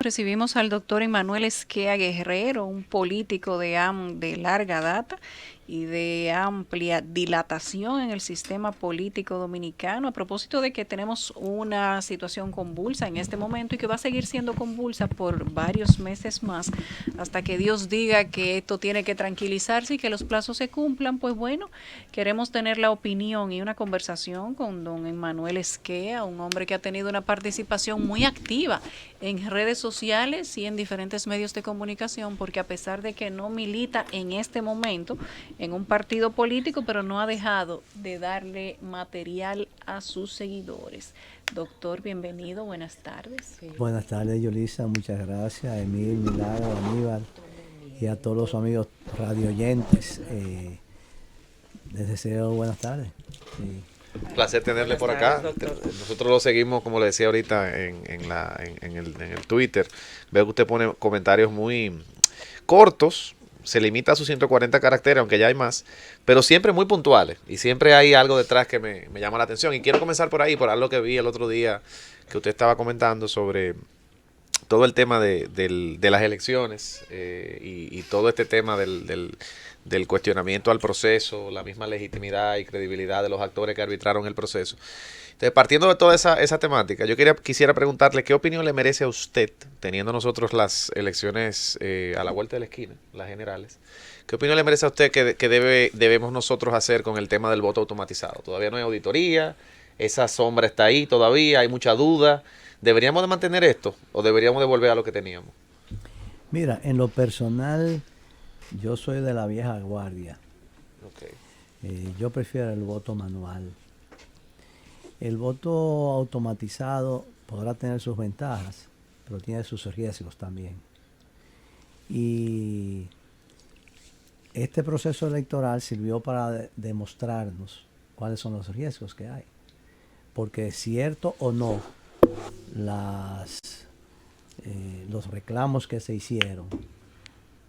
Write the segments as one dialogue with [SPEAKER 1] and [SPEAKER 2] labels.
[SPEAKER 1] recibimos al doctor Emmanuel Esquea Guerrero, un político de larga data y de amplia dilatación en el sistema político dominicano, a propósito de que tenemos una situación convulsa en este momento y que va a seguir siendo convulsa por varios meses más, hasta que Dios diga que esto tiene que tranquilizarse y que los plazos se cumplan. Pues bueno, queremos tener la opinión y una conversación con don Emmanuel Esquea, un hombre que ha tenido una participación muy activa en redes sociales y en diferentes medios de comunicación, porque a pesar de que no milita en este momento en un partido político, pero no ha dejado de darle material a sus seguidores. Doctor, bienvenido, buenas tardes.
[SPEAKER 2] Buenas tardes, Yolisa, muchas gracias, Emil, Milagro, Aníbal y a todos los amigos radioyentes. Les deseo buenas tardes.
[SPEAKER 3] Un placer tenerle por acá. Nosotros lo seguimos, como le decía ahorita, en el Twitter. Veo que usted pone comentarios muy cortos, se limita a sus 140 caracteres, aunque ya hay más, pero siempre muy puntuales. Y siempre hay algo detrás que me llama la atención. Y quiero comenzar por ahí, por algo que vi el otro día que usted estaba comentando sobre todo el tema de las elecciones y todo este tema del cuestionamiento al proceso, la misma legitimidad y credibilidad de los actores que arbitraron el proceso. Entonces, partiendo de toda esa temática, yo quisiera preguntarle qué opinión le merece a usted, teniendo nosotros las elecciones a la vuelta de la esquina, las generales, qué opinión le merece a usted que debemos nosotros hacer con el tema del voto automatizado. Todavía no hay auditoría, esa sombra está ahí todavía, hay mucha duda. ¿Deberíamos de mantener esto o deberíamos de volver a lo que teníamos?
[SPEAKER 2] Mira, en lo personal, yo soy de la vieja guardia.
[SPEAKER 3] Okay.
[SPEAKER 2] Yo prefiero el voto manual. El voto automatizado podrá tener sus ventajas, pero tiene sus riesgos también. Y este proceso electoral sirvió para demostrarnos cuáles son los riesgos que hay. Porque cierto o no, los reclamos que se hicieron,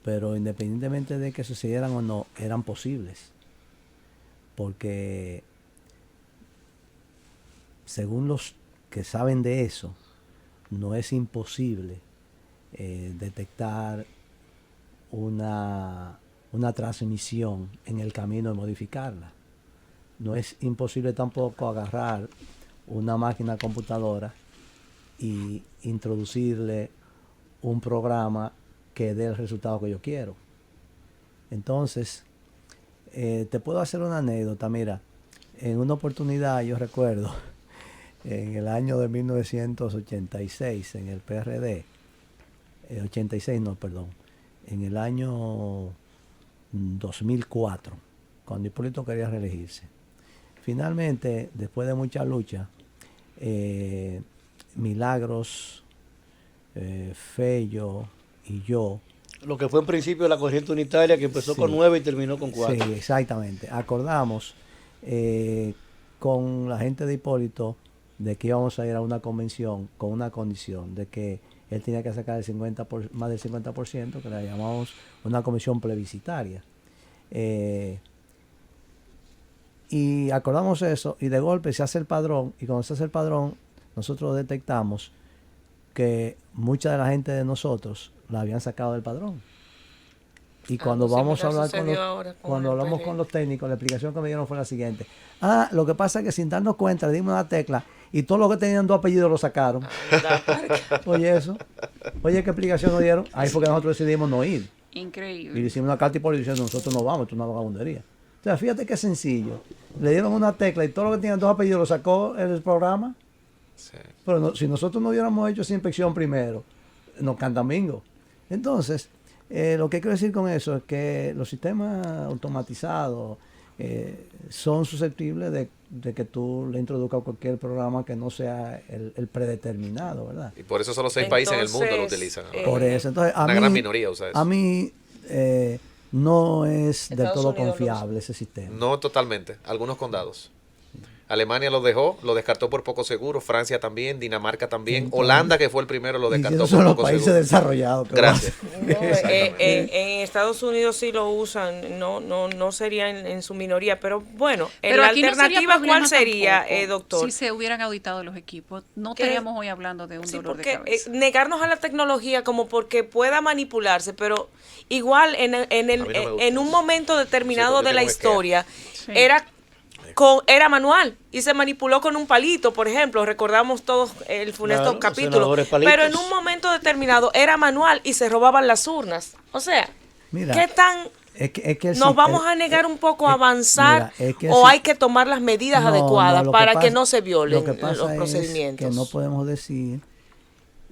[SPEAKER 2] pero independientemente de que sucedieran o no, eran posibles. Porque según los que saben de eso, no es imposible detectar una transmisión en el camino de modificarla. No es imposible tampoco agarrar una máquina computadora y introducirle un programa que dé el resultado que yo quiero. Entonces, te puedo hacer una anécdota. Mira, en una oportunidad yo recuerdo, en el año de 1986, en el PRD, 86 no, perdón, en el año 2004, cuando Hipólito quería reelegirse. Finalmente, después de mucha lucha, Milagros, Fello y yo.
[SPEAKER 4] Lo que fue en principio la corriente unitaria, que empezó con 9 y terminó con 4.
[SPEAKER 2] Sí, exactamente. Acordamos con la gente de Hipólito de que íbamos a ir a una convención con una condición de que él tenía que sacar más del 50%, que la llamamos una comisión plebiscitaria. Y acordamos eso, y de golpe se hace el padrón, y cuando se hace el padrón, nosotros detectamos que mucha de la gente de nosotros la habían sacado del padrón. Y cuando vamos a hablar cuando hablamos con los técnicos, la explicación que me dieron fue la siguiente. Lo que pasa es que sin darnos cuenta le dimos una tecla y todos los que tenían 2 apellidos lo sacaron. Oye eso. Oye, ¿qué explicación nos dieron? Ahí fue que nosotros decidimos no ir.
[SPEAKER 1] Increíble.
[SPEAKER 2] Y le hicimos una carta y por diciendo nosotros no vamos, esto es una vagabundería. O sea, fíjate qué sencillo. Le dieron una tecla y todo lo que tenían 2 apellidos lo sacó el programa. Sí. Pero no, si nosotros no hubiéramos hecho esa inspección primero, nos cantan bingo. Entonces, lo que quiero decir con eso es que los sistemas automatizados son susceptibles de que tú le introduzcas cualquier programa que no sea el predeterminado, ¿verdad?
[SPEAKER 3] Y por eso solo 6 países en el mundo lo utilizan.
[SPEAKER 2] Por eso, entonces,
[SPEAKER 3] una gran minoría usa eso.
[SPEAKER 2] A mí no es del todo confiable ese sistema.
[SPEAKER 3] No totalmente, algunos condados. Alemania lo descartó por poco seguro, Francia también, Dinamarca también,
[SPEAKER 2] Sí,
[SPEAKER 3] Holanda, que fue el primero, lo
[SPEAKER 2] Y
[SPEAKER 3] descartó
[SPEAKER 2] esos son
[SPEAKER 3] por
[SPEAKER 2] los
[SPEAKER 3] poco
[SPEAKER 2] países
[SPEAKER 3] seguro.
[SPEAKER 2] desarrollados.
[SPEAKER 3] Gracias.
[SPEAKER 5] No, en Estados Unidos sí lo usan, no sería en su minoría, pero bueno,
[SPEAKER 1] Pero
[SPEAKER 5] la
[SPEAKER 1] aquí no sería
[SPEAKER 5] alternativa, ¿cuál
[SPEAKER 1] problema
[SPEAKER 5] sería,
[SPEAKER 1] tampoco
[SPEAKER 5] doctor?
[SPEAKER 1] si se hubieran auditado los equipos? No
[SPEAKER 5] ¿Qué?
[SPEAKER 1] estaríamos hoy hablando de un
[SPEAKER 5] Sí,
[SPEAKER 1] dolor de
[SPEAKER 5] porque
[SPEAKER 1] cabeza.
[SPEAKER 5] negarnos a la tecnología como porque pueda manipularse, pero igual
[SPEAKER 3] A mí no me gusta
[SPEAKER 5] en un
[SPEAKER 3] eso.
[SPEAKER 5] momento determinado
[SPEAKER 3] Sí, porque
[SPEAKER 5] de la
[SPEAKER 3] tengo que quedar.
[SPEAKER 5] historia
[SPEAKER 1] Sí.
[SPEAKER 5] era manual y se manipuló con un palito, por ejemplo, recordamos todos el funesto
[SPEAKER 4] Claro, los
[SPEAKER 5] capítulo,
[SPEAKER 4] senadores palitos.
[SPEAKER 5] pero en un momento determinado era manual y se robaban las urnas. O sea,
[SPEAKER 2] Mira,
[SPEAKER 5] ¿qué tan
[SPEAKER 2] es que
[SPEAKER 5] nos vamos a negar un poco a avanzar
[SPEAKER 2] mira, es que
[SPEAKER 5] o
[SPEAKER 2] sí.
[SPEAKER 5] hay que tomar las medidas
[SPEAKER 2] No,
[SPEAKER 5] adecuadas
[SPEAKER 2] lo
[SPEAKER 5] para que
[SPEAKER 2] pasa-
[SPEAKER 5] no se violen
[SPEAKER 2] lo que pasa
[SPEAKER 5] los
[SPEAKER 2] es
[SPEAKER 5] procedimientos?
[SPEAKER 2] que no podemos decir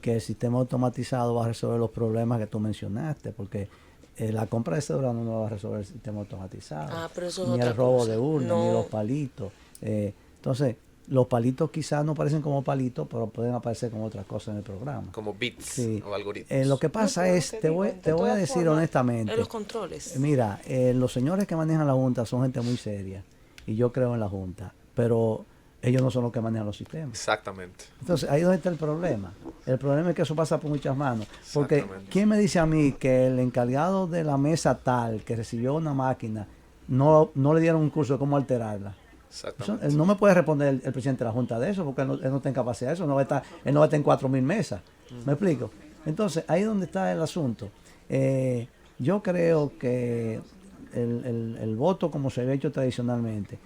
[SPEAKER 2] que el sistema automatizado va a resolver los problemas que tú mencionaste, porque la compra de cédula no nos va a resolver el sistema automatizado,
[SPEAKER 5] Ah, pero eso es
[SPEAKER 2] ni
[SPEAKER 5] otra
[SPEAKER 2] el robo
[SPEAKER 5] cosa.
[SPEAKER 2] de urna,
[SPEAKER 5] No.
[SPEAKER 2] ni los palitos. Entonces, los palitos quizás no parecen como palitos, pero pueden aparecer como otras cosas en el programa.
[SPEAKER 3] Como bits
[SPEAKER 2] Sí.
[SPEAKER 3] o algoritmos.
[SPEAKER 2] Lo que pasa
[SPEAKER 5] pero
[SPEAKER 2] es,
[SPEAKER 5] lo que
[SPEAKER 2] te
[SPEAKER 5] digo,
[SPEAKER 2] voy,
[SPEAKER 5] de
[SPEAKER 2] te voy a
[SPEAKER 5] todas
[SPEAKER 2] decir
[SPEAKER 5] formas,
[SPEAKER 2] honestamente,
[SPEAKER 5] en los controles.
[SPEAKER 2] mira, los señores que manejan la Junta son gente muy seria, y yo creo en la Junta, pero ellos no son los que manejan los sistemas.
[SPEAKER 3] Exactamente.
[SPEAKER 2] Entonces, ahí es donde está el problema. El problema es que eso pasa por muchas manos. Porque,
[SPEAKER 3] Exactamente.
[SPEAKER 2] ¿quién me dice a mí que el encargado de la mesa tal que recibió una máquina no le dieron un curso de cómo alterarla? Eso,
[SPEAKER 3] Exactamente.
[SPEAKER 2] no me puede responder el presidente de la Junta de eso, porque él no está en capacidad de eso. Él no va a estar en 4.000 mesas. ¿Me explico? Entonces, ahí es donde está el asunto. Yo creo que el voto, como se había hecho tradicionalmente.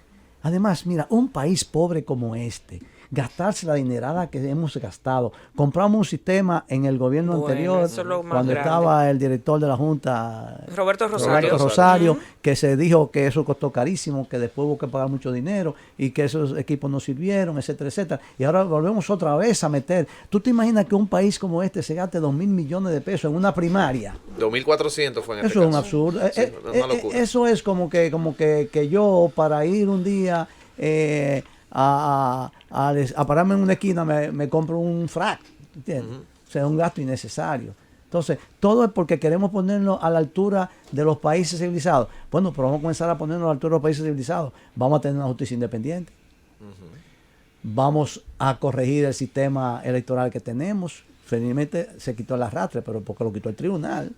[SPEAKER 2] Además, mira, un país pobre como este, gastarse la dinerada que hemos gastado. Compramos un sistema en el gobierno
[SPEAKER 5] Bueno,
[SPEAKER 2] anterior,
[SPEAKER 5] eso es lo más
[SPEAKER 2] cuando
[SPEAKER 5] grande.
[SPEAKER 2] estaba el director de la Junta,
[SPEAKER 5] Roberto Rosario.
[SPEAKER 2] Roberto Rosario, que se dijo que eso costó carísimo, que después hubo que pagar mucho dinero y que esos equipos no sirvieron, etcétera, etcétera. Y ahora volvemos otra vez a meter. ¿Tú te imaginas que un país como este se gaste 2.000 millones de pesos en una primaria?
[SPEAKER 3] 2.400 fue en este
[SPEAKER 2] Eso es un
[SPEAKER 3] caso.
[SPEAKER 2] absurdo.
[SPEAKER 3] Sí, una locura.
[SPEAKER 2] Eso es como que yo para ir un día a pararme en una esquina me compro un frac, ¿entiendes? O sea, es un gasto innecesario. Entonces, todo es porque queremos ponernos a la altura de los países civilizados. Bueno, pero vamos a comenzar a ponernos a la altura de los países civilizados. Vamos a tener una justicia independiente. Vamos a corregir el sistema electoral que tenemos. Felizmente se quitó el arrastre, pero porque lo quitó el tribunal,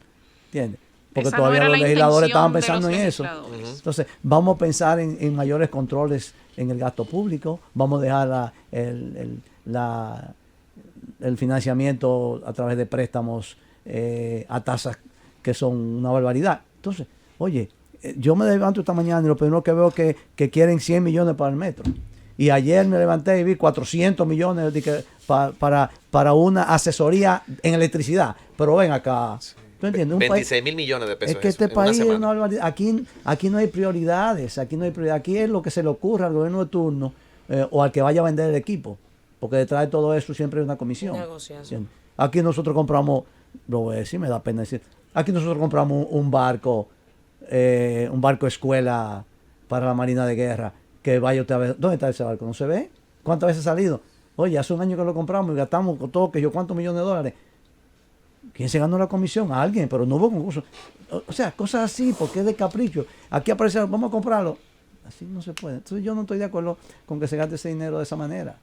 [SPEAKER 2] ¿entiendes? Porque
[SPEAKER 1] Esa no
[SPEAKER 2] todavía
[SPEAKER 1] era
[SPEAKER 2] los
[SPEAKER 1] la
[SPEAKER 2] legisladores
[SPEAKER 1] intención
[SPEAKER 2] estaban
[SPEAKER 1] de
[SPEAKER 2] pensando
[SPEAKER 1] los
[SPEAKER 2] en eso.
[SPEAKER 1] legisladores.
[SPEAKER 2] Entonces, vamos a pensar en mayores controles en el gasto público, vamos a dejar el financiamiento a través de préstamos a tasas que son una barbaridad. Entonces, oye, yo me levanto esta mañana y lo primero que veo es que quieren 100 millones para el metro. Y ayer me levanté y vi 400 millones para una asesoría en electricidad. Pero ven acá. ¿Tú entiendes?
[SPEAKER 3] 26.000 millones de pesos.
[SPEAKER 2] Es que
[SPEAKER 3] eso,
[SPEAKER 2] este
[SPEAKER 3] en una
[SPEAKER 2] país es
[SPEAKER 3] semana.
[SPEAKER 2] una barbaridad. Aquí no hay prioridades. Aquí es lo que se le ocurre al gobierno de turno o al que vaya a vender el equipo. Porque detrás de todo eso siempre hay una comisión.
[SPEAKER 5] Negociación.
[SPEAKER 2] ¿Entiendes? Aquí nosotros compramos, lo voy a decir, me da pena decir, aquí nosotros compramos un barco escuela para la Marina de Guerra, que vaya usted a ver, ¿dónde está ese barco? ¿No se ve? ¿Cuántas veces ha salido? Oye, hace un año que lo compramos y gastamos con todo, que yo, ¿cuántos millones de dólares? ¿Quién se ganó la comisión? Alguien, pero no hubo concurso. O sea, cosas así, porque es de capricho. Aquí aparece, vamos a comprarlo. Así no se puede. Entonces yo no estoy de acuerdo con que se gaste ese dinero de esa manera.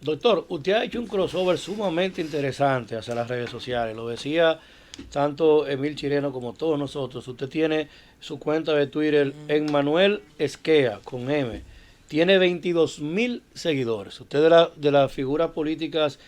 [SPEAKER 4] Doctor, usted ha hecho un crossover sumamente interesante hacia las redes sociales. Lo decía tanto Emil Chireno como todos nosotros. Usted tiene su cuenta de Twitter en Manuel Esquea, con M. Tiene 22.000 seguidores. Usted de las figuras políticas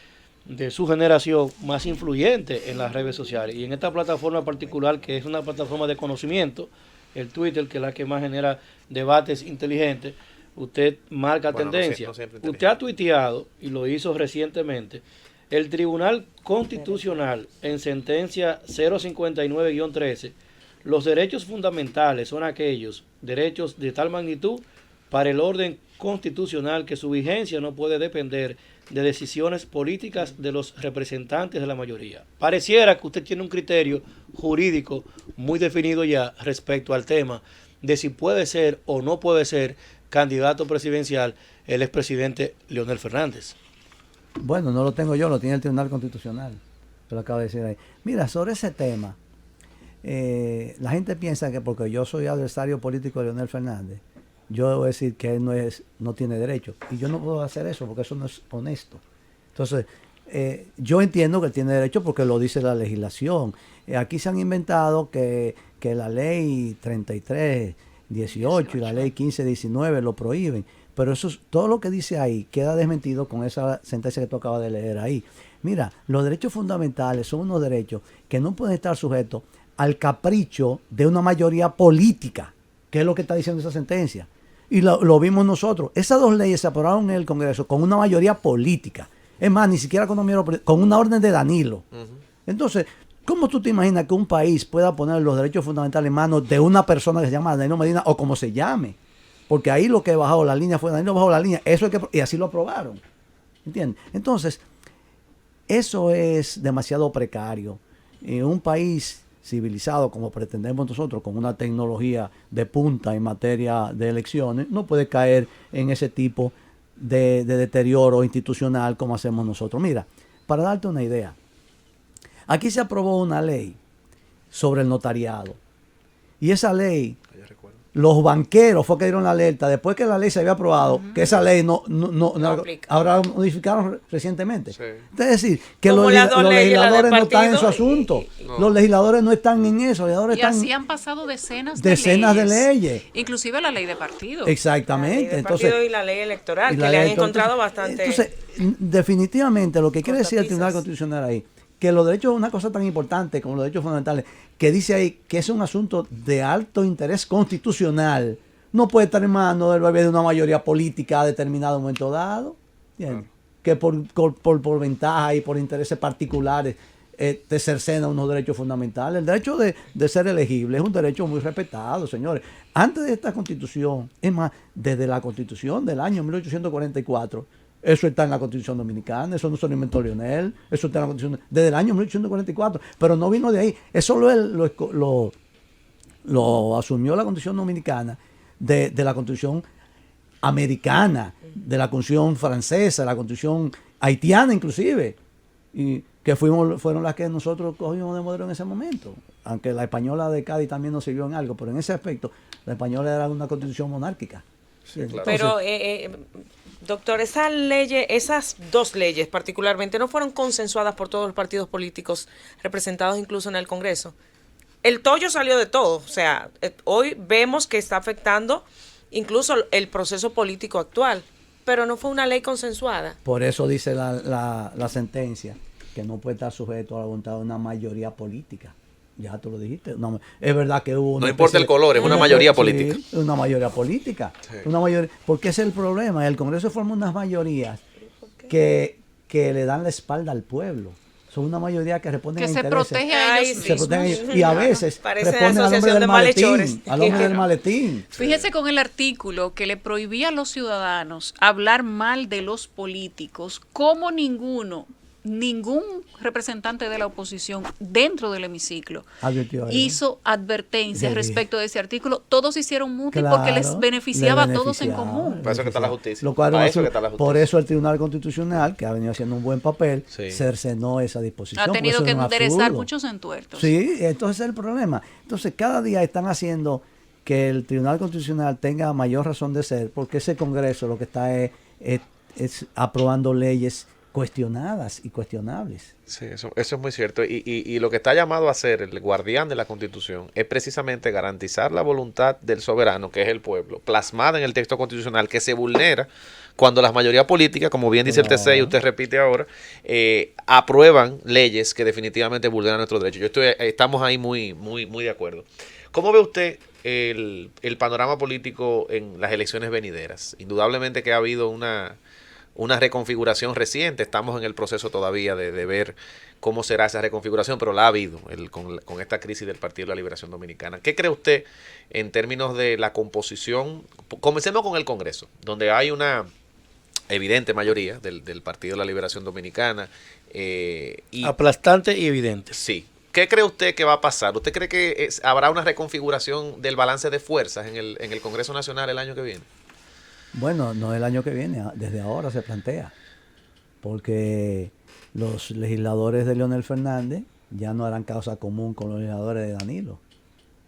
[SPEAKER 4] de su generación más influyente en las redes sociales. Y en esta plataforma particular, que es una plataforma de conocimiento, el Twitter, que es la que más genera debates inteligentes, usted marca
[SPEAKER 3] Bueno,
[SPEAKER 4] tendencia.
[SPEAKER 3] no siempre
[SPEAKER 4] Usted ha tuiteado, y lo hizo recientemente, el Tribunal Constitucional en sentencia 059-13, los derechos fundamentales son aquellos derechos de tal magnitud para el orden constitucional que su vigencia no puede depender de decisiones políticas de los representantes de la mayoría. Pareciera que usted tiene un criterio jurídico muy definido ya respecto al tema de si puede ser o no puede ser candidato presidencial el expresidente Leonel Fernández.
[SPEAKER 2] Bueno, no lo tengo yo, lo tiene el Tribunal Constitucional. Te lo acabo de decir ahí. Mira, sobre ese tema, la gente piensa que porque yo soy adversario político de Leonel Fernández, yo debo decir que él no tiene derecho. Y yo no puedo hacer eso porque eso no es honesto. Entonces, yo entiendo que él tiene derecho porque lo dice la legislación. Aquí se han inventado que la ley 3318 y la ley 1519 lo prohíben. Pero todo lo que dice ahí queda desmentido con esa sentencia que tú acabas de leer ahí. Mira, los derechos fundamentales son unos derechos que no pueden estar sujetos al capricho de una mayoría política, que es lo que está diciendo esa sentencia. Y lo vimos nosotros. Esas dos leyes se aprobaron en el Congreso con una mayoría política. Es más, ni siquiera con una orden de Danilo. Entonces, ¿cómo tú te imaginas que un país pueda poner los derechos fundamentales en manos de una persona que se llama Danilo Medina o como se llame? Porque ahí lo que bajó la línea fue Danilo bajó la línea. Y así lo aprobaron. ¿Entiendes? Entonces, eso es demasiado precario. En un país civilizado como pretendemos nosotros, con una tecnología de punta en materia de elecciones, no puede caer en ese tipo de deterioro institucional como hacemos nosotros. Mira, para darte una idea, aquí se aprobó una ley sobre el notariado. Y esa ley, los banqueros fue que dieron la alerta después que la ley se había aprobado, que esa ley no ahora modificaron recientemente.
[SPEAKER 3] Sí.
[SPEAKER 2] Es decir, que
[SPEAKER 5] Como
[SPEAKER 2] los
[SPEAKER 5] las dos leyes, la
[SPEAKER 2] legisladores
[SPEAKER 5] del
[SPEAKER 2] no están en su
[SPEAKER 5] partido
[SPEAKER 2] asunto.
[SPEAKER 3] No.
[SPEAKER 2] Los legisladores no están en eso. Los legisladores
[SPEAKER 1] Y
[SPEAKER 2] están
[SPEAKER 1] así han pasado decenas
[SPEAKER 2] de leyes.
[SPEAKER 1] Inclusive la ley de partido.
[SPEAKER 2] Exactamente. Entonces,
[SPEAKER 5] y la ley electoral,
[SPEAKER 2] y
[SPEAKER 5] que
[SPEAKER 2] la
[SPEAKER 5] le han
[SPEAKER 2] ley electoral.
[SPEAKER 5] encontrado bastante.
[SPEAKER 2] Entonces, definitivamente lo que quiere decir el Tribunal
[SPEAKER 5] cortapisas.
[SPEAKER 2] Constitucional ahí, que los derechos es una cosa tan importante como los derechos fundamentales, que dice ahí que es un asunto de alto interés constitucional, no puede estar en manos del bebé de una mayoría política a determinado momento dado, ¿entiendes? Que por ventaja y por intereses particulares te cercena unos derechos fundamentales. El derecho de ser elegible es un derecho muy respetado, señores. Antes de esta Constitución, es más, desde la Constitución del año 1844, eso está en la Constitución Dominicana, eso no se lo inventó Lionel, eso está en la Constitución desde el año 1844, pero no vino de ahí. Eso lo asumió la Constitución Dominicana de la Constitución americana, de la Constitución francesa, de la Constitución haitiana inclusive, y que fueron las que nosotros cogimos de modelo en ese momento, aunque la española de Cádiz también nos sirvió en algo, pero en ese aspecto la española era una constitución monárquica.
[SPEAKER 3] Sí, claro.
[SPEAKER 5] Pero, doctor, esas dos leyes particularmente no fueron consensuadas por todos los partidos políticos representados incluso en el Congreso. El tollo salió de todo. O sea, hoy vemos que está afectando incluso el proceso político actual, pero no fue una ley consensuada.
[SPEAKER 2] Por eso dice la sentencia que no puede estar sujeto a la voluntad de una mayoría política. Ya tú lo dijiste. No, es verdad que hubo...
[SPEAKER 3] No importa el color, es una mayoría política.
[SPEAKER 2] Sí, una mayoría política.
[SPEAKER 3] Sí.
[SPEAKER 2] Porque ese es el problema. El Congreso forma unas mayorías que le dan la espalda al pueblo. Son una mayoría que responden
[SPEAKER 1] Que
[SPEAKER 2] a
[SPEAKER 1] se
[SPEAKER 2] intereses.
[SPEAKER 1] protege a ellos
[SPEAKER 5] Ay,
[SPEAKER 2] Se protegen
[SPEAKER 1] mismos.
[SPEAKER 2] ellos. Y a veces
[SPEAKER 5] Parece
[SPEAKER 2] responden al hombre
[SPEAKER 5] asociación
[SPEAKER 2] del
[SPEAKER 5] de malhechores.
[SPEAKER 2] maletín. Al hombre del maletín.
[SPEAKER 1] Fíjese con el artículo que le prohibía a los ciudadanos hablar mal de los políticos, como ningún representante de la oposición dentro del hemiciclo
[SPEAKER 2] Advirtió eso.
[SPEAKER 1] hizo advertencias
[SPEAKER 2] Sí.
[SPEAKER 1] respecto de ese artículo. Todos hicieron muti
[SPEAKER 2] Claro,
[SPEAKER 1] porque les beneficiaba a
[SPEAKER 2] les
[SPEAKER 1] todos en
[SPEAKER 2] beneficiaba.
[SPEAKER 1] común.
[SPEAKER 3] Para eso que está la justicia.
[SPEAKER 2] Lo cual
[SPEAKER 3] Para
[SPEAKER 2] no
[SPEAKER 3] eso
[SPEAKER 2] es-
[SPEAKER 3] que está la justicia.
[SPEAKER 2] por eso el Tribunal Constitucional, que ha venido haciendo un buen papel,
[SPEAKER 3] Sí.
[SPEAKER 2] cercenó esa disposición.
[SPEAKER 1] Ha
[SPEAKER 2] porque
[SPEAKER 1] tenido
[SPEAKER 2] eso
[SPEAKER 1] que
[SPEAKER 2] es un
[SPEAKER 1] enderezar
[SPEAKER 2] absurdo.
[SPEAKER 1] muchos entuertos.
[SPEAKER 2] Sí, entonces es el problema. Entonces cada día están haciendo que el Tribunal Constitucional tenga mayor razón de ser, porque ese Congreso lo que está es aprobando leyes cuestionadas y cuestionables.
[SPEAKER 3] Sí, eso es muy cierto. Y lo que está llamado a ser el guardián de la Constitución es precisamente garantizar la voluntad del soberano, que es el pueblo, plasmada en el texto constitucional, que se vulnera cuando las mayorías políticas, como bien dice el TC y usted repite ahora, aprueban leyes que definitivamente vulneran nuestros derechos. Estamos ahí muy de acuerdo. ¿Cómo ve usted el panorama político en las elecciones venideras? Indudablemente que ha habido una reconfiguración reciente. Estamos en el proceso todavía de ver cómo será esa reconfiguración, pero la ha habido con esta crisis del Partido de la Liberación Dominicana. ¿Qué cree usted en términos de la composición? Comencemos con el Congreso, donde hay una evidente mayoría del Partido de la Liberación Dominicana. Y
[SPEAKER 4] Aplastante y evidente.
[SPEAKER 3] sí. ¿Qué cree usted que va a pasar? ¿Usted cree que habrá una reconfiguración del balance de fuerzas en el Congreso Nacional el año que viene?
[SPEAKER 2] Bueno, no el año que viene, desde ahora se plantea, porque los legisladores de Leonel Fernández ya no harán causa común con los legisladores de Danilo.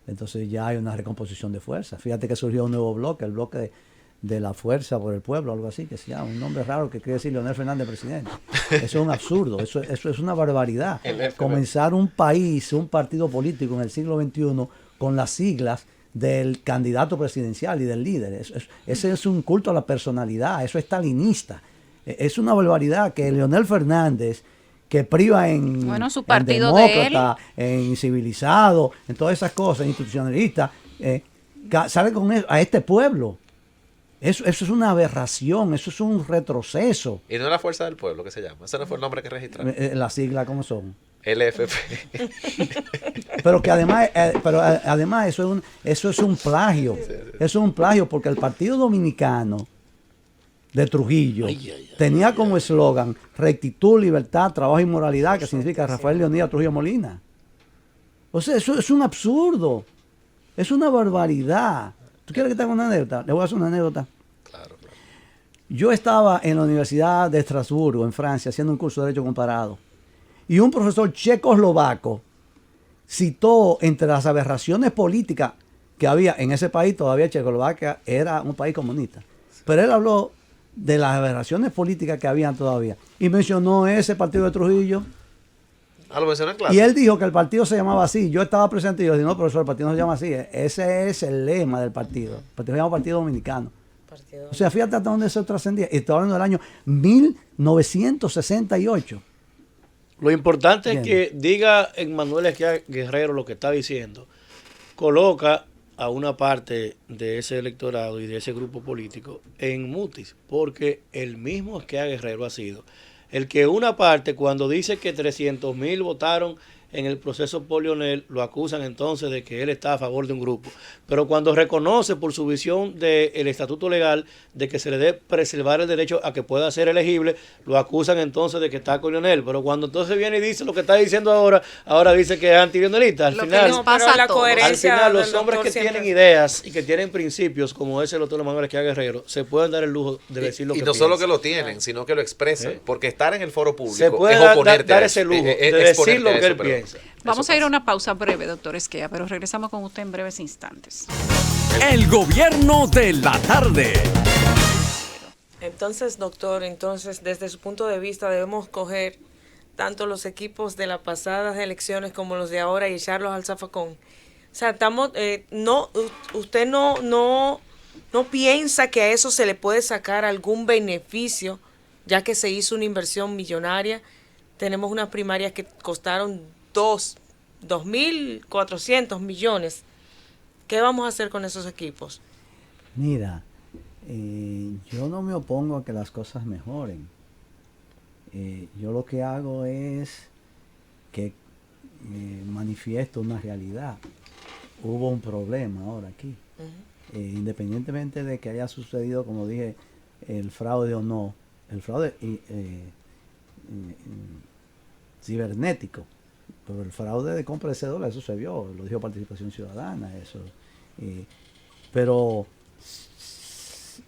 [SPEAKER 2] entonces ya hay una recomposición de fuerzas. Fíjate que surgió un nuevo bloque, el bloque de la fuerza por el pueblo, algo así, que se llama, un nombre raro que quiere decir Leonel Fernández presidente. Eso es un absurdo, eso es una barbaridad. Comenzar un país, un partido político en el siglo XXI con las siglas del candidato presidencial y del líder. Ese es un culto a la personalidad, eso es stalinista. Es una barbaridad que Leonel Fernández, que priva en,
[SPEAKER 1] su partido
[SPEAKER 2] en demócrata, en civilizado, en todas esas cosas, institucionalista, sale con eso, a este pueblo. Eso es una aberración, eso es un retroceso.
[SPEAKER 3] Y no es la fuerza del pueblo que se llama. Ese no fue el nombre que registraron.
[SPEAKER 2] Las siglas, ¿cómo son?
[SPEAKER 3] LFP.
[SPEAKER 2] Pero que además, eso es un plagio. Eso es un plagio porque el Partido Dominicano de Trujillo tenía como eslogan rectitud, libertad, trabajo y moralidad, que significa Rafael Leonidas Trujillo Molina. O sea, eso es un absurdo. Es una barbaridad. ¿Tú quieres que te haga una anécdota? Le voy a hacer una anécdota.
[SPEAKER 3] Claro.
[SPEAKER 2] Yo estaba en la Universidad de Estrasburgo, en Francia, haciendo un curso de Derecho Comparado. Y un profesor checoslovaco citó entre las aberraciones políticas que había en ese país, todavía Checoslovaquia era un país comunista. Pero él habló de las aberraciones políticas que habían todavía. Y mencionó ese partido de Trujillo.
[SPEAKER 3] Lo mencionó en clase.
[SPEAKER 2] Y él dijo que el partido se llamaba así. Yo estaba presente y yo dije, no, profesor, el partido no se llama así. Ese es el lema del partido. El partido se llama Partido Dominicano. O sea, fíjate hasta dónde se trascendía. Y estoy hablando del año 1968.
[SPEAKER 4] Lo importante
[SPEAKER 2] Bien.
[SPEAKER 4] es que diga Emmanuel Esquia Guerrero lo que está diciendo. Coloca a una parte de ese electorado y de ese grupo político en mutis, porque el mismo Esquia Guerrero ha sido el que una parte, cuando dice que 300,000 votaron en el proceso por Leonel, lo acusan entonces de que él está a favor de un grupo. Pero cuando reconoce por su visión del estatuto legal de que se le debe preservar el derecho a que pueda ser elegible, lo acusan entonces de que está con Leonel. Pero cuando entonces viene y dice lo que está diciendo ahora dice que es anti-leonelista. Al final, los hombres que tienen ideas y que tienen principios, como es el doctor Emmanuel Esquia Guerrero, se pueden dar el lujo de decir lo que piensan.
[SPEAKER 3] Y no solo que lo tienen, sino que lo expresan. Porque estar en el foro público
[SPEAKER 4] se puede
[SPEAKER 3] es oponerte
[SPEAKER 4] dar
[SPEAKER 3] a
[SPEAKER 4] ese
[SPEAKER 3] eso,
[SPEAKER 4] lujo de
[SPEAKER 3] exponerte
[SPEAKER 4] decir lo
[SPEAKER 3] a
[SPEAKER 4] que
[SPEAKER 3] eso,
[SPEAKER 4] él
[SPEAKER 3] pero
[SPEAKER 4] piensa.
[SPEAKER 1] Vamos a ir a una pausa breve, doctor Esquea, pero regresamos con usted en breves instantes.
[SPEAKER 6] El gobierno de la tarde.
[SPEAKER 5] Entonces, doctor, desde su punto de vista debemos coger tanto los equipos de las pasadas elecciones como los de ahora y echarlos al zafacón. O sea, usted no piensa que a eso se le puede sacar algún beneficio, ya que se hizo una inversión millonaria. Tenemos unas primarias que costaron 2.400 millones. ¿Qué vamos a hacer con esos equipos?
[SPEAKER 2] Mira, yo no me opongo a que las cosas mejoren. Yo lo que hago es que manifiesto una realidad. Hubo un problema ahora aquí. Independientemente de que haya sucedido, como dije, el fraude o no, el fraude cibernético, pero el fraude de compra de cédula, eso se vio, lo dijo Participación Ciudadana, eso. Pero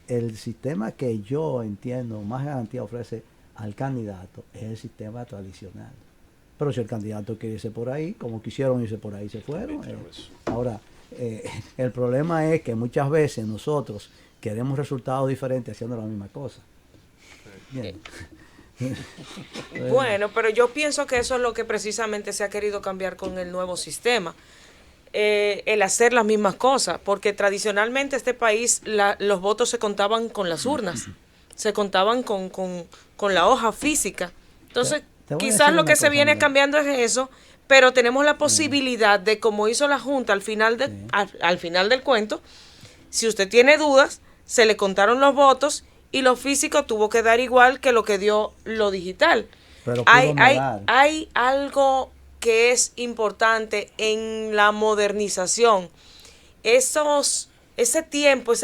[SPEAKER 2] el sistema que yo entiendo más garantía ofrece al candidato es el sistema tradicional. Pero si el candidato quiere irse por ahí, como quisieron irse por ahí, se fueron. Ahora, el problema es que muchas veces nosotros queremos resultados diferentes haciendo la misma cosa. Bien.
[SPEAKER 5] Bueno, pero yo pienso que eso es lo que precisamente se ha querido cambiar con el nuevo sistema. El hacer las mismas cosas, porque tradicionalmente este país los votos se contaban con las urnas, se contaban con la hoja física. Entonces, quizás lo que se viene cambiando es eso, pero tenemos la posibilidad de, como hizo la Junta al final del cuento, si usted tiene dudas, se le contaron los votos y lo físico tuvo que dar igual que lo que dio lo digital.
[SPEAKER 2] Pero
[SPEAKER 5] hay algo que es importante en la modernización. Ese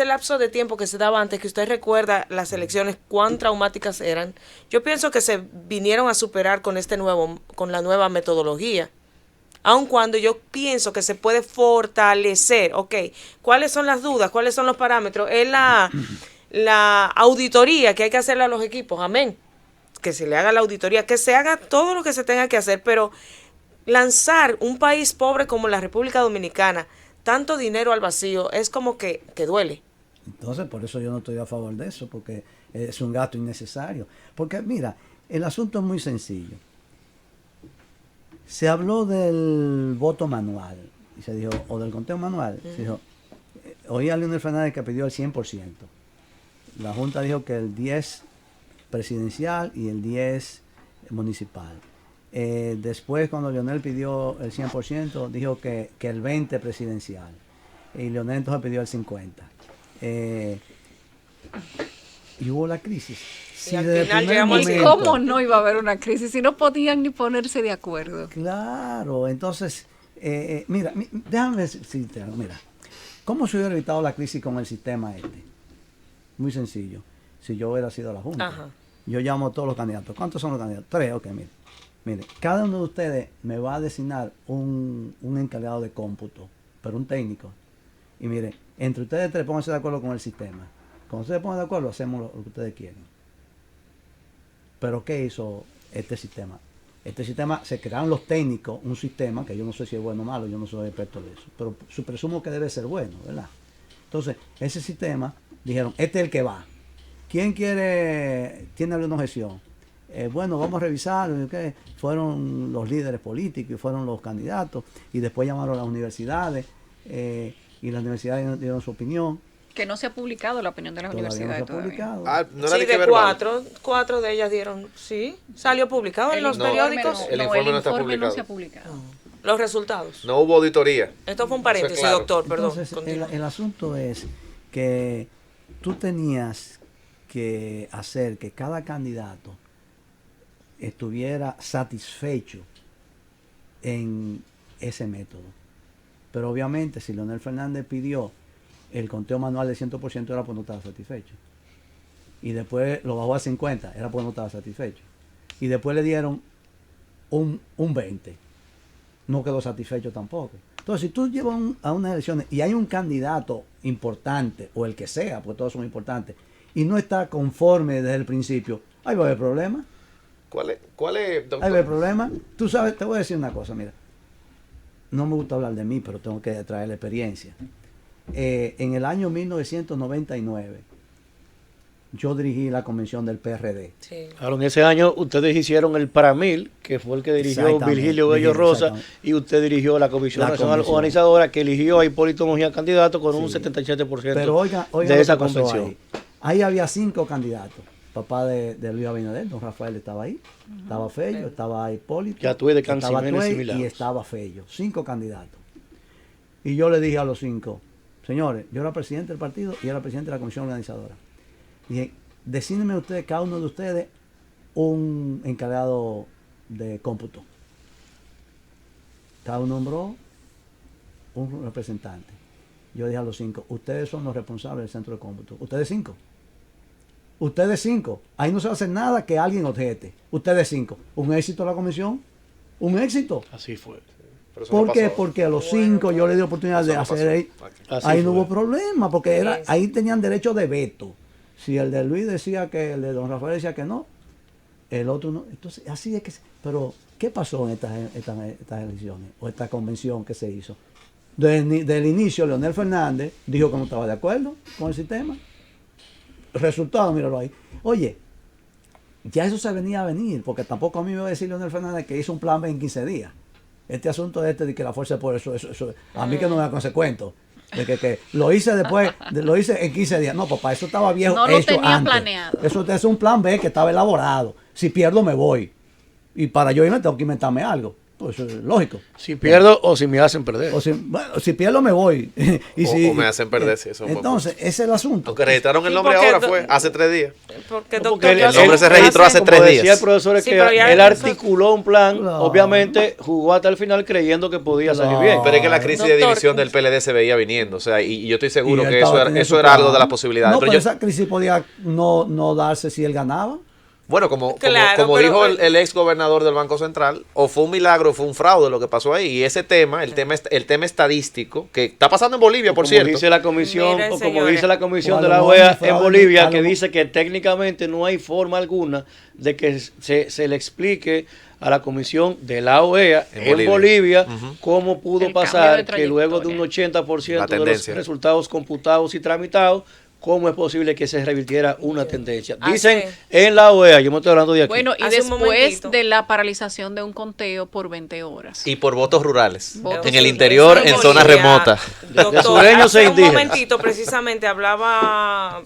[SPEAKER 5] lapso de tiempo que se daba antes, que usted recuerda las elecciones, cuán traumáticas eran, yo pienso que se vinieron a superar con la nueva metodología. Aun cuando yo pienso que se puede fortalecer, ¿cuáles son las dudas? ¿Cuáles son los parámetros? Es la auditoría que hay que hacerle a los equipos, amén. Que se le haga la auditoría, que se haga todo lo que se tenga que hacer, pero lanzar un país pobre como la República Dominicana, tanto dinero al vacío, es como que duele.
[SPEAKER 2] Entonces, por eso yo no estoy a favor de eso, porque es un gasto innecesario. Porque, mira, el asunto es muy sencillo. Se habló del voto manual, y se dijo, o del conteo manual. Se dijo, oí a Leonel Fernández que pidió el 100%. La Junta dijo que el 10 presidencial y el 10 municipal. Después, cuando Leonel pidió el 100%, dijo que el 20 presidencial. Y Leonel entonces pidió el 50%. Y hubo la crisis.
[SPEAKER 5] Y al final llegamos al
[SPEAKER 1] ¿Y cómo no iba a haber una crisis si no podían ni ponerse de acuerdo?
[SPEAKER 2] Claro, entonces, mira, déjame decirte algo, mira. ¿Cómo se hubiera evitado la crisis con el sistema este? Muy sencillo. Si yo hubiera sido la Junta.
[SPEAKER 5] Ajá.
[SPEAKER 2] Yo llamo a todos los candidatos. ¿Cuántos son los candidatos? 3, ok, mire. Cada uno de ustedes me va a designar un encargado de cómputo, pero un técnico. Y mire, entre ustedes 3 pónganse de acuerdo con el sistema. Cuando ustedes pongan de acuerdo, hacemos lo que ustedes quieren. Pero ¿qué hizo este sistema? Este sistema, se crearon los técnicos, un sistema, que yo no sé si es bueno o malo, yo no soy experto de eso, pero presumo que debe ser bueno, ¿verdad? Entonces, ese sistema, dijeron, este es el que va. ¿Quién tiene alguna objeción? Bueno, vamos a revisar, ¿qué? Fueron los líderes políticos, y fueron los candidatos, y después llamaron a las universidades, y las universidades dieron su opinión.
[SPEAKER 1] Que no se ha publicado la opinión de las
[SPEAKER 2] Todavía
[SPEAKER 1] universidades
[SPEAKER 2] no se ha publicado.
[SPEAKER 3] No era
[SPEAKER 5] Sí,
[SPEAKER 3] de
[SPEAKER 5] de
[SPEAKER 3] verbal.
[SPEAKER 5] cuatro de ellas dieron, sí, salió publicado en los
[SPEAKER 1] informe
[SPEAKER 5] periódicos
[SPEAKER 3] El informe no está
[SPEAKER 1] no
[SPEAKER 3] publicado.
[SPEAKER 1] se ha publicado.
[SPEAKER 5] los resultados.
[SPEAKER 3] No hubo auditoría.
[SPEAKER 5] Esto fue un
[SPEAKER 3] Eso
[SPEAKER 5] paréntesis,
[SPEAKER 3] es claro.
[SPEAKER 5] doctor, perdón.
[SPEAKER 2] Entonces,
[SPEAKER 5] continúa.
[SPEAKER 2] el asunto es que tú tenías que hacer que cada candidato estuviera satisfecho en ese método. Pero obviamente, si Leonel Fernández pidió el conteo manual de 100%, era porque no estaba satisfecho. Y después lo bajó a 50%, era porque no estaba satisfecho. Y después le dieron un 20%. No quedó satisfecho tampoco. Entonces, si tú llevas a unas elecciones y hay un candidato importante, o el que sea, porque todos son importantes, y no está conforme desde el principio, ahí va a haber problema.
[SPEAKER 3] ¿Cuál es,
[SPEAKER 2] Ahí
[SPEAKER 3] doctor?
[SPEAKER 2] va a haber problema. Tú sabes, te voy a decir una cosa, mira. No me gusta hablar de mí, pero tengo que traer la experiencia. En el año 1999, yo dirigí la convención del PRD.
[SPEAKER 5] Sí.
[SPEAKER 4] Claro, en ese año ustedes hicieron el Paramil, que fue el que dirigió
[SPEAKER 2] Exactamente,
[SPEAKER 4] Virgilio Bello Rosa,
[SPEAKER 2] exactamente.
[SPEAKER 4] y usted dirigió la Comisión
[SPEAKER 2] La
[SPEAKER 4] Nacional
[SPEAKER 2] comisión.
[SPEAKER 4] Organizadora, que eligió a Hipólito Mejía candidato con un
[SPEAKER 2] Sí.
[SPEAKER 4] 77%
[SPEAKER 2] Pero oiga
[SPEAKER 4] de
[SPEAKER 2] lo
[SPEAKER 4] esa
[SPEAKER 2] que pasó
[SPEAKER 4] convención.
[SPEAKER 2] Ahí había 5 candidatos. Papá de Luis Abinader, don Rafael estaba ahí. Estaba Fello, estaba Hipólito.
[SPEAKER 4] Ya tuve de Can
[SPEAKER 2] estaba
[SPEAKER 4] Jiménez y
[SPEAKER 2] Tuey
[SPEAKER 4] Milagros.
[SPEAKER 2] y estaba Fello. 5 candidatos. Y yo le dije a los 5, señores, yo era presidente del partido y era presidente de la comisión organizadora. Dije, decídenme ustedes, cada uno de ustedes, un encargado de cómputo. Cada uno nombró un representante. Yo dije a los 5, ustedes son los responsables del centro de cómputo. Ustedes 5. Ustedes 5. Ahí no se va a hacer nada que alguien objete. Ustedes 5. ¿Un éxito a la comisión? ¿Un éxito?
[SPEAKER 4] Así fue.
[SPEAKER 3] Pero eso no
[SPEAKER 2] ¿Por qué?
[SPEAKER 3] pasó.
[SPEAKER 2] Porque a los 5 yo le di oportunidad de
[SPEAKER 3] Eso no
[SPEAKER 2] hacer
[SPEAKER 3] pasó.
[SPEAKER 2] ahí.
[SPEAKER 4] Así
[SPEAKER 2] Ahí no
[SPEAKER 4] fue.
[SPEAKER 2] hubo problema, porque era,
[SPEAKER 5] Sí.
[SPEAKER 2] ahí tenían derecho de veto. Si el de Luis decía que, el de don Rafael decía que no, el otro no. Entonces, así es que... Pero, ¿qué pasó en estas elecciones? O esta convención que se hizo. Del inicio, Leonel Fernández dijo que no estaba de acuerdo con el sistema. Resultado, míralo ahí. Oye, ya eso se venía a venir, porque tampoco a mí me va a decir Leonel Fernández que hizo un plan B en 15 días. Este asunto de que la fuerza por eso, a mí que no me da con ese cuento. De que lo hice después, lo hice en 15 días. No, papá, eso estaba viejo.
[SPEAKER 1] No lo
[SPEAKER 2] hecho
[SPEAKER 1] tenía
[SPEAKER 2] antes.
[SPEAKER 1] planeado.
[SPEAKER 2] Eso es un plan B que estaba elaborado. Si pierdo, me voy. Y para yo irme tengo que inventarme algo. Pues eso es lógico.
[SPEAKER 4] Si pierdo o si me hacen perder.
[SPEAKER 2] O si pierdo, me voy.
[SPEAKER 3] O me hacen perder, sí, eso es un buen
[SPEAKER 2] entonces, ese es el asunto.
[SPEAKER 3] Aunque registraron el
[SPEAKER 5] Sí,
[SPEAKER 3] nombre
[SPEAKER 5] porque
[SPEAKER 3] ahora, fue hace 3 días.
[SPEAKER 5] Porque,
[SPEAKER 4] No,
[SPEAKER 5] doctor,
[SPEAKER 4] porque
[SPEAKER 5] yo
[SPEAKER 3] el nombre
[SPEAKER 5] sé-
[SPEAKER 3] se registró hace
[SPEAKER 4] como
[SPEAKER 3] 3
[SPEAKER 4] decía
[SPEAKER 3] días.
[SPEAKER 4] el profesor, es
[SPEAKER 5] Sí,
[SPEAKER 4] que
[SPEAKER 5] pero ya
[SPEAKER 4] él
[SPEAKER 5] eso-
[SPEAKER 4] articuló un plan,
[SPEAKER 2] Claro.
[SPEAKER 4] obviamente jugó hasta el final creyendo que podía salir
[SPEAKER 2] Claro.
[SPEAKER 4] bien.
[SPEAKER 3] Pero es que la crisis de
[SPEAKER 5] Doctor,
[SPEAKER 3] división del PLD se veía viniendo. O sea, y yo estoy seguro
[SPEAKER 2] Y él
[SPEAKER 3] que
[SPEAKER 2] tenía
[SPEAKER 3] eso
[SPEAKER 2] su
[SPEAKER 3] era algo
[SPEAKER 2] plan.
[SPEAKER 3] de las posibilidades.
[SPEAKER 2] No,
[SPEAKER 3] pero
[SPEAKER 2] pero
[SPEAKER 3] yo,
[SPEAKER 2] esa crisis podía no darse si él ganaba.
[SPEAKER 3] Bueno, como
[SPEAKER 5] Claro, pero
[SPEAKER 3] dijo el ex gobernador del Banco Central, o fue un milagro o fue un fraude lo que pasó ahí. Y ese tema, el tema estadístico, que está pasando en Bolivia, por
[SPEAKER 4] como
[SPEAKER 3] cierto.
[SPEAKER 4] dice la comisión,
[SPEAKER 5] Miren,
[SPEAKER 4] o como
[SPEAKER 5] señores,
[SPEAKER 4] dice la comisión
[SPEAKER 2] o a
[SPEAKER 4] de
[SPEAKER 2] lo
[SPEAKER 4] la
[SPEAKER 2] mejor
[SPEAKER 4] OEA
[SPEAKER 2] ni
[SPEAKER 4] en
[SPEAKER 2] fraude,
[SPEAKER 4] Bolivia,
[SPEAKER 2] a
[SPEAKER 4] que
[SPEAKER 2] lo-
[SPEAKER 4] dice que técnicamente no hay forma alguna de que se le explique a la comisión de la OEA
[SPEAKER 3] En
[SPEAKER 4] en
[SPEAKER 3] Bolivia.
[SPEAKER 4] Bolivia
[SPEAKER 3] Ujú.
[SPEAKER 4] cómo pudo
[SPEAKER 1] El cambio
[SPEAKER 4] pasar
[SPEAKER 1] de
[SPEAKER 4] que luego de un
[SPEAKER 1] trayectoria.
[SPEAKER 4] 80%
[SPEAKER 3] La
[SPEAKER 4] de los
[SPEAKER 3] tendencia.
[SPEAKER 4] resultados computados y tramitados, ¿cómo es posible que se revirtiera una tendencia? Dicen
[SPEAKER 5] Hace-
[SPEAKER 4] en la OEA, yo me estoy hablando de aquí.
[SPEAKER 1] Bueno, y
[SPEAKER 5] Hace un
[SPEAKER 1] después
[SPEAKER 5] momentito.
[SPEAKER 1] de la paralización de un conteo por 20 horas.
[SPEAKER 3] Y por votos rurales.
[SPEAKER 1] Votos
[SPEAKER 3] en el
[SPEAKER 1] rurales.
[SPEAKER 3] interior,
[SPEAKER 5] Eso
[SPEAKER 3] en
[SPEAKER 5] Bolivia.
[SPEAKER 3] zonas remotas.
[SPEAKER 5] Doctor,
[SPEAKER 4] sureños e
[SPEAKER 5] hace un
[SPEAKER 4] indígenas.
[SPEAKER 5] momentito precisamente hablaba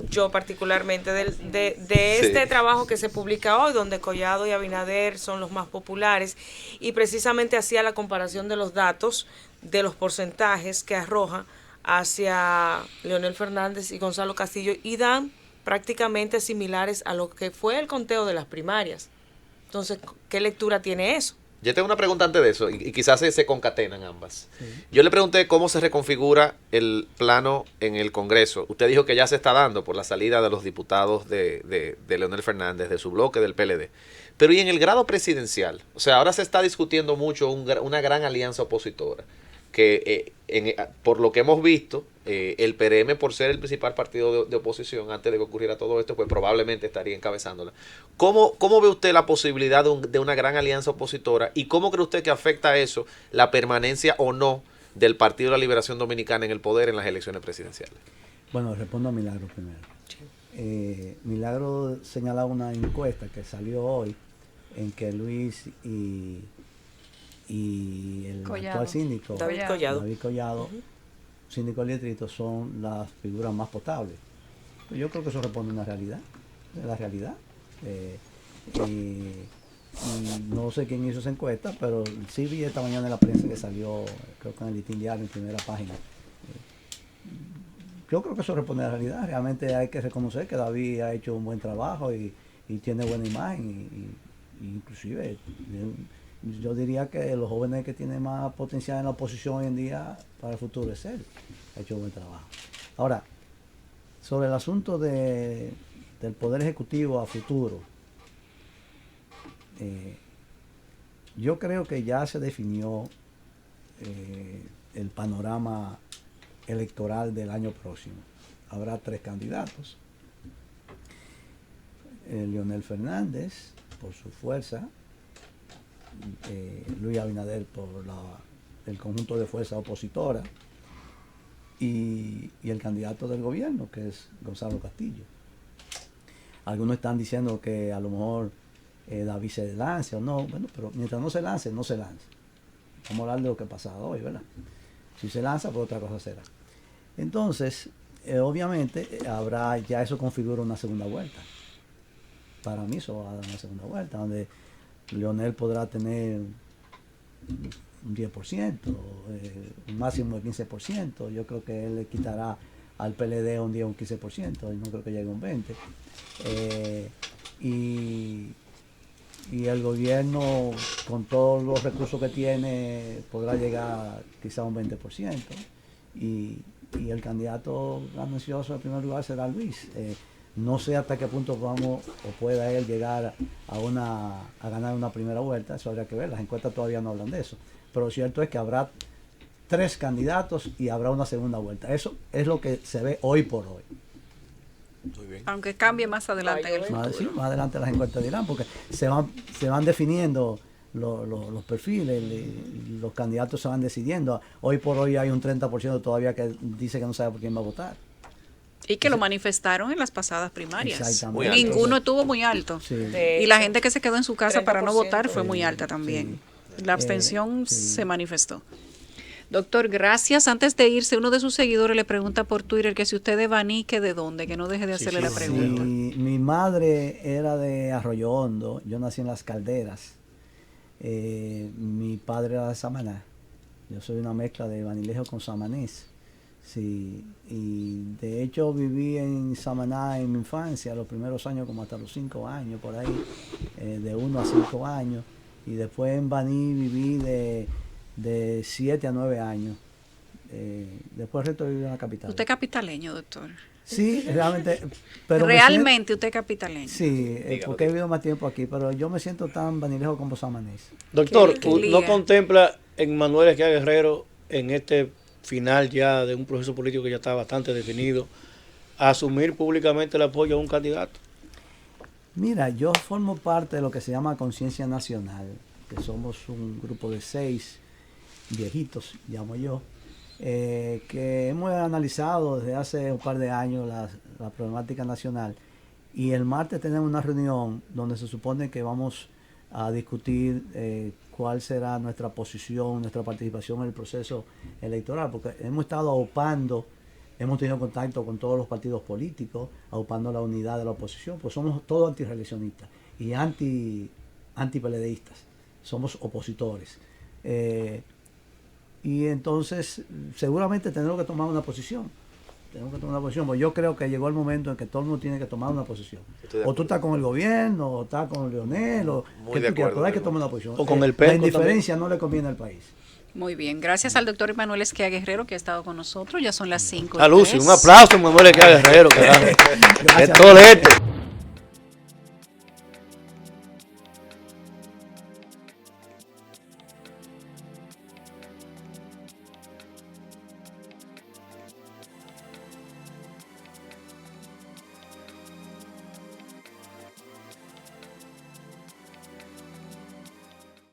[SPEAKER 5] yo particularmente de este trabajo que se publica hoy, donde Collado y Abinader son los más populares, y precisamente hacía la comparación de los datos, de los porcentajes que arroja hacia Leonel Fernández y Gonzalo Castillo, y dan prácticamente similares a lo que fue el conteo de las primarias. Entonces, ¿qué lectura tiene eso?
[SPEAKER 3] Yo tengo una pregunta antes de eso, y quizás se concatenan ambas. Yo le pregunté cómo se reconfigura el plano en el Congreso. Usted dijo que ya se está dando por la salida de los diputados de Leonel Fernández, de su bloque, del PLD. Pero ¿y en el grado presidencial? O sea, ahora se está discutiendo mucho una gran alianza opositora, que por lo que hemos visto, el PRM, por ser el principal partido de oposición, antes de que ocurriera todo esto, pues probablemente estaría encabezándola. ¿Cómo ve usted la posibilidad de una gran alianza opositora, y cómo cree usted que afecta eso la permanencia o no del Partido de la Liberación Dominicana en el poder en las elecciones presidenciales?
[SPEAKER 2] Bueno, respondo a Milagro primero. Milagro señalaba una encuesta que salió hoy en que Luis y el
[SPEAKER 1] Collado.
[SPEAKER 2] actual síndico,
[SPEAKER 5] David Collado.
[SPEAKER 2] David Collado, síndico del distrito, son las figuras más potables. Yo creo que eso responde a una realidad, es la realidad. Y no sé quién hizo esa encuesta, pero sí vi esta mañana en la prensa que salió, creo que en el Listín Diario, en primera página. Yo creo que eso responde a la realidad. Realmente hay que reconocer que David ha hecho un buen trabajo y tiene buena imagen. Y inclusive, yo diría que los jóvenes que tienen más potencial en la oposición hoy en día para el futuro es él. Ha hecho un buen trabajo. Ahora, sobre el asunto del Poder Ejecutivo a futuro, yo creo que ya se definió el panorama electoral del año próximo. Habrá 3 candidatos. Leonel Fernández, por su fuerza, Luis Abinader por el conjunto de fuerza opositora, y el candidato del gobierno, que es Gonzalo Castillo. Algunos están diciendo que a lo mejor David se lance o no. Bueno, pero mientras no se lance, no se lance. Vamos a hablar de lo que ha pasado hoy, ¿verdad? Si se lanza, pues otra cosa será. Entonces, obviamente, habrá, ya eso configura una segunda vuelta. Para mí eso va a dar una segunda vuelta, donde Leonel podrá tener un 10%, un máximo de 15%. Yo creo que él le quitará al PLD un 10 o un 15%, y no creo que llegue a un 20%. Y el gobierno, con todos los recursos que tiene, podrá llegar quizá a un 20%. Y el candidato ganancioso en primer lugar será Luis. No sé hasta qué punto vamos o pueda él llegar a ganar una primera vuelta, eso habría que ver, las encuestas todavía no hablan de eso. Pero lo cierto es que habrá 3 candidatos y habrá una segunda vuelta. Eso es lo que se ve hoy por hoy.
[SPEAKER 3] Muy bien.
[SPEAKER 1] Aunque cambie más adelante en el futuro.
[SPEAKER 2] Más adelante las encuestas dirán, porque se van definiendo los perfiles, los candidatos se van decidiendo. Hoy por hoy hay un 30% todavía que dice que no sabe por quién va a votar.
[SPEAKER 1] Y que lo manifestaron en las pasadas primarias.
[SPEAKER 2] Exactamente.
[SPEAKER 1] Ninguno estuvo muy alto.
[SPEAKER 2] Sí.
[SPEAKER 5] De
[SPEAKER 1] Y la
[SPEAKER 5] hecho,
[SPEAKER 1] gente que se quedó en su casa para no
[SPEAKER 5] 30%.
[SPEAKER 1] votar fue muy alta también. La abstención
[SPEAKER 2] sí.
[SPEAKER 1] se manifestó. Doctor, gracias. Antes de irse, uno de sus seguidores le pregunta por Twitter que si usted es de Baní, que de dónde, que no deje de hacerle la pregunta.
[SPEAKER 2] Mi madre era de Arroyo Hondo, yo nací en Las Calderas. Mi padre era de Samaná. Yo soy una mezcla de Banilejo con samanés. Sí, y de hecho viví en Samaná en mi infancia, los primeros años como hasta los 5 años, por ahí, de 1 a 5 años. Y después en Baní viví de 7 a 9 años. Después el resto viví en la capital.
[SPEAKER 1] ¿Usted es capitaleño, doctor?
[SPEAKER 2] Sí, realmente. Pero
[SPEAKER 1] Realmente usted es capitaleño.
[SPEAKER 2] Sí,
[SPEAKER 3] Dígalo,
[SPEAKER 2] porque he
[SPEAKER 3] dígalo.
[SPEAKER 2] vivido más tiempo aquí, pero yo me siento tan vanilejo como Samanés.
[SPEAKER 4] Doctor,
[SPEAKER 1] Qué
[SPEAKER 4] ¿no
[SPEAKER 1] lía.
[SPEAKER 4] contempla en Manuel Esquia Guerrero, en este final ya de un proceso político que ya está bastante definido, asumir públicamente el apoyo a un candidato?
[SPEAKER 2] Mira, yo formo parte de lo que se llama Conciencia Nacional, que somos un grupo de 6 viejitos, llamo yo, que hemos analizado desde hace un par de años la problemática nacional. Y el martes tenemos una reunión donde se supone que vamos a discutir cuál será nuestra posición, nuestra participación en el proceso electoral, porque hemos estado aupando, hemos tenido contacto con todos los partidos políticos, aupando la unidad de la oposición, pues somos todos antirreeleccionistas y anti-peledeístas, somos opositores. Y entonces seguramente tenemos que tomar una posición. Tenemos que tomar una posición, porque yo creo que llegó el momento en que todo el mundo tiene que tomar una posición. O tú estás con el gobierno, o estás con Leonel, o
[SPEAKER 3] Muy
[SPEAKER 2] que
[SPEAKER 3] de
[SPEAKER 2] tú quieras,
[SPEAKER 3] acuerdo,
[SPEAKER 2] pero hay que
[SPEAKER 3] de
[SPEAKER 2] tomar una posición.
[SPEAKER 4] O con el
[SPEAKER 2] La
[SPEAKER 4] PENCO
[SPEAKER 2] indiferencia no le conviene al país.
[SPEAKER 1] Muy bien, gracias al doctor Manuel Esquia Guerrero que ha estado con nosotros. Ya son las 5:03.
[SPEAKER 4] A Lucy, un aplauso a Manuel Esquia Guerrero, que
[SPEAKER 2] Gracias.
[SPEAKER 4] es todo esto.